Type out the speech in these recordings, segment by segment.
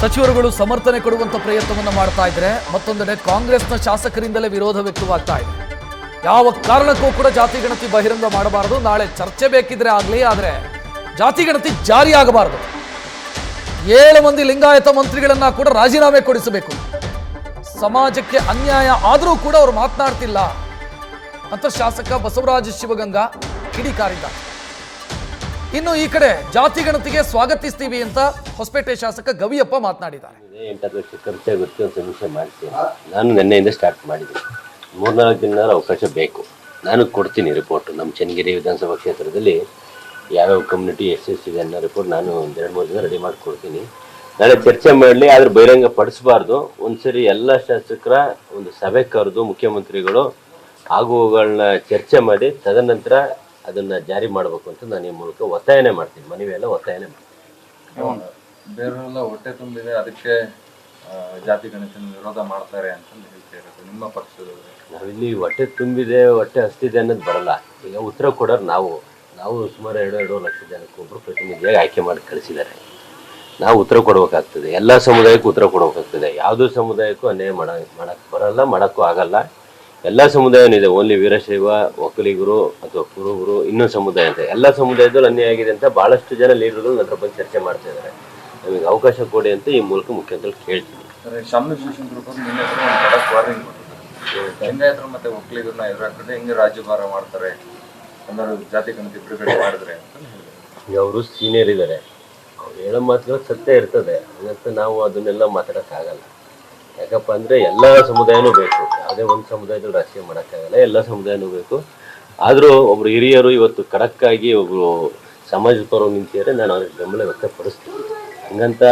ಸಚಿವರುಗಳು ಸಮರ್ಥನೆ ಕೊಡುವಂತ ಪ್ರಯತ್ನವನ್ನು ಮಾಡ್ತಾ ಇದ್ರೆ, ಮತ್ತೊಂದೆಡೆ ಕಾಂಗ್ರೆಸ್ನ ಶಾಸಕರಿಂದಲೇ ವಿರೋಧ ವ್ಯಕ್ತವಾಗ್ತಾ ಇದೆ. ಯಾವ ಕಾರಣಕ್ಕೂ ಕೂಡ ಜಾತಿ ಗಣತಿ ಬಹಿರಂಗ ಮಾಡಬಾರದು, ನಾಳೆ ಚರ್ಚೆ ಬೇಕಿದ್ರೆ ಆಗಲಿ, ಆದರೆ ಜಾತಿ ಗಣತಿ ಜಾರಿಯಾಗಬಾರದು. 7 ಮಂದಿ ಲಿಂಗಾಯತ ಮಂತ್ರಿಗಳನ್ನ ಕೂಡ ರಾಜೀನಾಮೆ ಕೊಡಿಸಬೇಕು. ಸಮಾಜಕ್ಕೆ ಅನ್ಯಾಯ ಆದರೂ ಕೂಡ ಅವರು ಮಾತನಾಡ್ತಿಲ್ಲ ಅಂತ ಶಾಸಕ ಬಸವರಾಜ ಶಿವಗಂಗಾ ಕಿಡಿಕಾರಿದ್ದಾರೆ. ಇನ್ನು ಈ ಕಡೆ ಜಾತಿ ಗಣತಿಗೆ ಸ್ವಾಗತಿಸ್ತೀವಿ ಅಂತ ಹೊಸಪೇಟೆ ಶಾಸಕ ಗವಿಯಪ್ಪ ಮಾತನಾಡಿದ್ದಾರೆ. 8 ಲಕ್ಷ ಖರ್ಚಾಗುತ್ತೆ ಅಂತ ಸಮೀಕ್ಷೆ ಮಾಡ್ತೀನಿ. ನಾನು ನಿನ್ನೆಯಿಂದ ಸ್ಟಾರ್ಟ್ ಮಾಡಿದ್ದೀನಿ. 3-4 ದಿನ ಅವಕಾಶ ಬೇಕು. ನಾನು ಕೊಡ್ತೀನಿ ರಿಪೋರ್ಟ್. ನಮ್ಮ ಚನ್ನಗಿರಿ ವಿಧಾನಸಭಾ ಕ್ಷೇತ್ರದಲ್ಲಿ ಯಾವ್ಯಾವ ಕಮ್ಯುನಿಟಿ ಎಷ್ಟೆಷ್ಟಿದೆ ಅನ್ನೋ ರಿಪೋರ್ಟ್ ನಾನು 1-2-3 ದಿನ ರೆಡಿ ಮಾಡಿಕೊಡ್ತೀನಿ. ನಾಳೆ ಚರ್ಚೆ ಮಾಡಲಿ, ಆದ್ರೆ ಬಹಿರಂಗ ಪಡಿಸಬಾರ್ದು. ಒಂದ್ಸರಿ ಎಲ್ಲ ಶಾಸಕರ ಒಂದು ಸಭೆ ಕರೆದು ಮುಖ್ಯಮಂತ್ರಿಗಳು ಆಗುವುಗಳನ್ನ ಚರ್ಚೆ ಮಾಡಿ ತದನಂತರ ಅದನ್ನ ಜಾರಿ ಮಾಡಬೇಕು ಅಂತ ನಾನು ಈ ಮೂಲಕ ಒತ್ತಾಯನೇ ಮಾಡ್ತೀನಿ. ಮನವಿ ಎಲ್ಲ ಒತ್ತಾಯನೇ ಮಾಡ್ತೀನಿ. ಬೇರೆಲ್ಲ ಹೊಟ್ಟೆ ತುಂಬಿದೆ, ಅದಕ್ಕೆ ಜಾತಿ ಗಣತಿಯನ್ನು ವಿರೋಧ ಮಾಡ್ತಾರೆ ಅಂತ ಹೇಳ್ತಿರೋದು ನಿಮ್ಮ ಪಕ್ಷದವರು. ನಾವಿಲ್ಲಿ ಹೊಟ್ಟೆ ತುಂಬಿದೆ, ಹೊಟ್ಟೆ ಹಸ್ತಿದೆ ಅನ್ನೋದು ಬರಲ್ಲ. ಈಗ ಉತ್ತರ ಕೊಡೋರು ನಾವು ಸುಮಾರು 2 ಲಕ್ಷ ಜನಕ್ಕೆ ಒಬ್ಬರು ಪ್ರತಿನಿಧಿಯಾಗಿ ಆಯ್ಕೆ ಮಾಡಿ ಕಳಿಸಿದ್ದಾರೆ. ನಾವು ಉತ್ತರ ಕೊಡಬೇಕಾಗ್ತದೆ. ಎಲ್ಲ ಸಮುದಾಯಕ್ಕೂ ಉತ್ತರ ಕೊಡಬೇಕಾಗ್ತದೆ. ಯಾವುದೋ ಸಮುದಾಯಕ್ಕೂ ಅನ್ಯಾಯ ಮಾಡಕ್ಕೆ ಬರಲ್ಲ, ಮಾಡೋಕ್ಕೂ ಆಗಲ್ಲ. ಎಲ್ಲ ಸಮುದಾಯನೂ ಇದೆ. ಓನ್ಲಿ ವೀರಶೈವ, ಒಕ್ಕಲಿಗರು ಅಥವಾ ಕುರುಬರು, ಇನ್ನೊಂದು ಸಮುದಾಯ ಅಂತ ಎಲ್ಲ ಸಮುದಾಯದಲ್ಲೂ ಅನ್ಯಾಯ ಆಗಿದೆ ಅಂತ ಭಾಳಷ್ಟು ಜನ ಲೀಡರ್ಗಳು ನನ್ನ ಬಗ್ಗೆ ಚರ್ಚೆ ಮಾಡ್ತಾ ಇದ್ದಾರೆ. ನಮಗೆ ಅವಕಾಶ ಕೊಡಿ ಅಂತ ಈ ಮೂಲಕ ಮುಖ್ಯಮಂತ್ರಿ ಕೇಳ್ತೀನಿ. ಶಾಮನೂರು ಶಿವಶಂಕರ್ ನಿನ್ನೆ ಒಂದು ಖಡಕ್ ವಾರ್ನಿಂಗ್ ಕೊಟ್ಟಿದ್ದಾರೆ. ಲಿಂಗಾಯತರು ಮತ್ತೆ ಒಕ್ಕಲಿಗರನ್ನ ಎದುರಾಕಿದ್ರೆ ಹೆಂಗೆ ರಾಜ್ಯಭಾರ ಮಾಡ್ತಾರೆ, ಎಲ್ಲರೂ ಜಾತಿ ಗಣತಿ ಬಿಡುಗಡೆ ಮಾಡಿದ್ರೆ ಅಂತ ಹೇಳಿದ್ರು. ಈಗ ಅವರು ಸೀನಿಯರ್ ಇದ್ದಾರೆ, ಅವ್ರು ಹೇಳೋ ಮಾತುಗಳು ಸತ್ಯ ಇರ್ತದೆ. ಹಾಗಂತ ನಾವು ಅದನ್ನೆಲ್ಲ ಮಾತಾಡೋಕ್ಕಾಗಲ್ಲ. ಯಾಕಪ್ಪ ಅಂದರೆ ಎಲ್ಲ ಸಮುದಾಯನೂ ಬೇಕು. ಯಾವುದೇ ಒಂದು ಸಮುದಾಯದಲ್ಲಿ ರಾಜಕೀಯ ಮಾಡೋಕ್ಕಾಗಲ್ಲ, ಎಲ್ಲ ಸಮುದಾಯನೂ ಬೇಕು. ಆದರೂ ಒಬ್ಬರು ಹಿರಿಯರು ಇವತ್ತು ಖಡಕ್ಕಾಗಿ ಒಬ್ಬರು ಸಮಾಜದ ಪರವಾಗಿ ನಿಂತಿದ್ದಾರೆ. ನಾನು ಅವ್ರಿಗೆ ಬೆಂಬಲ ವ್ಯಕ್ತಪಡಿಸ್ತೀನಿ. ಹಂಗಂತ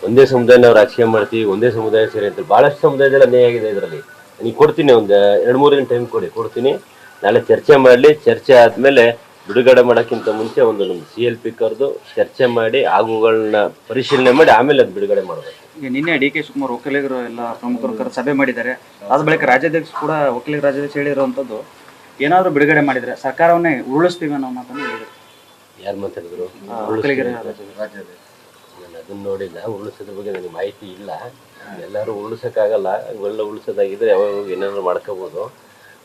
ಒಂದೇ ಸಮುದಾಯ ನಾವು ರಾಜಕೀಯ ಮಾಡ್ತೀವಿ, ಒಂದೇ ಸಮುದಾಯ ಸೇರಿ ಅಂತ ಭಾಳಷ್ಟು ಸಮುದಾಯದಲ್ಲಿ ಅನ್ಯಾಯ ಆಗಿದೆ. ಇದರಲ್ಲಿ ನೀವು ಕೊಡ್ತೀನಿ, ಒಂದು 2-3 ದಿನ ಟೈಮ್ ಕೊಡ್ತೀನಿ. ನಾಳೆ ಚರ್ಚೆ ಮಾಡಲಿ. ಚರ್ಚೆ ಆದಮೇಲೆ ಬಿಡುಗಡೆ ಮಾಡೋಕ್ಕಿಂತ ಮುಂಚೆ ಒಂದು ನಮ್ಮ CLP ಕರೆದು ಚರ್ಚೆ ಮಾಡಿ ಆಗುಗಳನ್ನ ಪರಿಶೀಲನೆ ಮಾಡಿ ಆಮೇಲೆ ಅದು ಬಿಡುಗಡೆ ಮಾಡಬೇಕು. ಈಗ ನಿನ್ನೆ DK ಶಿವಕುಮಾರ್ ಒಕ್ಕಲಿಗರು ಎಲ್ಲ ಪ್ರಮುಖರು ಸಭೆ ಮಾಡಿದ್ದಾರೆ. ಅದ ಬಳಿಕ ರಾಜ್ಯಾಧ್ಯಕ್ಷ ಕೂಡ ಒಕ್ಕಲಿಗರ ರಾಜ್ಯಾಧ್ಯಕ್ಷ ಹೇಳಿರುವಂಥದ್ದು, ಏನಾದರೂ ಬಿಡುಗಡೆ ಮಾಡಿದರೆ ಸರ್ಕಾರವನ್ನೇ ಉರುಳಿಸ್ತೀವಿ ಅನ್ನೋ ಮಾತನ್ನು ಹೇಳಿದರು. ಯಾರು ಮಾತಾಡಿದ್ರು? ಒಕ್ಕಲಿಗರ ರಾಜ್ಯಾಧ್ಯಕ್ಷ. ನಾನು ಅದನ್ನು ನೋಡಿಲ್ಲ. ಉರುಳಿಸೋದ್ರ ಬಗ್ಗೆ ನನಗೆ ಮಾಹಿತಿ ಇಲ್ಲ. ಎಲ್ಲರೂ ಉರುಳಿಸೋಕ್ಕಾಗಲ್ಲ. ಇವೆಲ್ಲ ಉರುಳಿಸೋದಾಗಿದ್ರೆ ಯಾವಾಗ ಏನಾದ್ರು ಮಾಡ್ಕೋಬೋದು.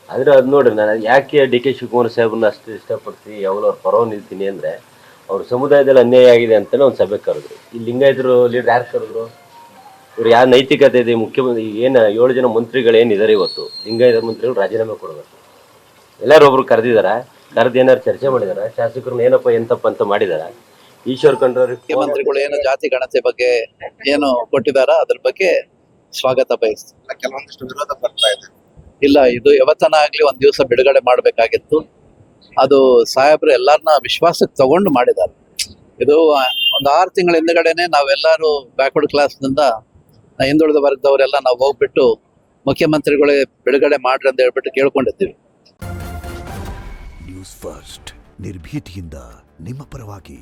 ಆದರೆ ಅದು ನೋಡ್ರಿ, ನಾನು ಯಾಕೆ DK ಶಿವಕುಮಾರ್ ಸಾಹೇಬ್ರನ್ನ ಅಷ್ಟು ಇಷ್ಟಪಡ್ತೀನಿ, ಯಾವಾಗಲೂ ಅವ್ರ ಪರವಾಗಿ ನಿಲ್ತೀನಿ ಅಂದರೆ, ಅವ್ರ ಸಮುದಾಯದಲ್ಲಿ ಅನ್ಯಾಯ ಆಗಿದೆ ಅಂತಲೇ ಒಂದು ಸಭೆ ಕರೆದ್ರು. ಈ ಲಿಂಗಾಯತರು ಲೀಡರ್ ಯಾರು ಕರೆದ್ರು? ಇವ್ರು ಯಾವ ನೈತಿಕತೆ ಇದೆ? ಮುಖ್ಯಮಂತ್ರಿ ಏನು 7 ಜನ ಮಂತ್ರಿಗಳು ಏನಿದ್ದಾರೆ ಇವತ್ತು, ಲಿಂಗಾಯತ ಮಂತ್ರಿಗಳು ರಾಜೀನಾಮೆ ಕೊಡಬೇಕು. ಎಲ್ಲರೂ ಒಬ್ರು ಕರೆದಿದ್ದಾರೆ. ಕರೆದು ಏನಾರು ಚರ್ಚೆ ಮಾಡಿದಾರ? ಶಾಸಕರನ್ನ ಏನಪ್ಪ ಎಂತಪ್ಪ ಅಂತ ಮಾಡಿದಾರ? ಈಶ್ವರ್ ಖಂಡ್ರೆ ಮುಖ್ಯಮಂತ್ರಿಗಳು ಏನು ಜಾತಿ ಗಣತಿ ಬಗ್ಗೆ ಏನು ಕೊಟ್ಟಿದಾರ ಅದ್ರ ಬಗ್ಗೆ ಸ್ವಾಗತ ಬಯಸ್ತೀನಿ. ಕೆಲವೊಂದಿಷ್ಟು ವಿರೋಧ ಬರ್ತಾ ಇದೆ. ಇಲ್ಲ, ಇದು ಯಾವತ್ತನ ಆಗ್ಲಿ ಒಂದ್ ದಿವಸ ಬಿಡುಗಡೆ ಮಾಡ್ಬೇಕಾಗಿತ್ತು. ಅದು ಸಾಹೇಬ್ರು ಎಲ್ಲಾರನ್ನ ವಿಶ್ವಾಸಕ್ಕೆ ತಗೊಂಡು ಮಾಡಿದ್ದಾರೆ. ಇದು ಒಂದು 6 ತಿಂಗಳ ಹಿಂದ್ಗಡೆನೆ ನಾವೆಲ್ಲರೂ ಬ್ಯಾಕ್ವರ್ಡ್ ಕ್ಲಾಸ್ ನಿಂದ ಹಿಂದುಳಿದ ವರ್ಗದವರೆಲ್ಲ ನಾವು ಹೋಗ್ಬಿಟ್ಟು ಮುಖ್ಯಮಂತ್ರಿಗಳೇ ಬಿಡುಗಡೆ ಮಾಡ್ರಿ ಅಂತ ಹೇಳ್ಬಿಟ್ಟು ಕೇಳ್ಕೊಂಡಿದ್ದೀವಿ. ನ್ಯೂಸ್ ಫಸ್ಟ್, ನಿರ್ಭೀತಿಯಿಂದ ನಿಮ್ಮ ಪರವಾಗಿ.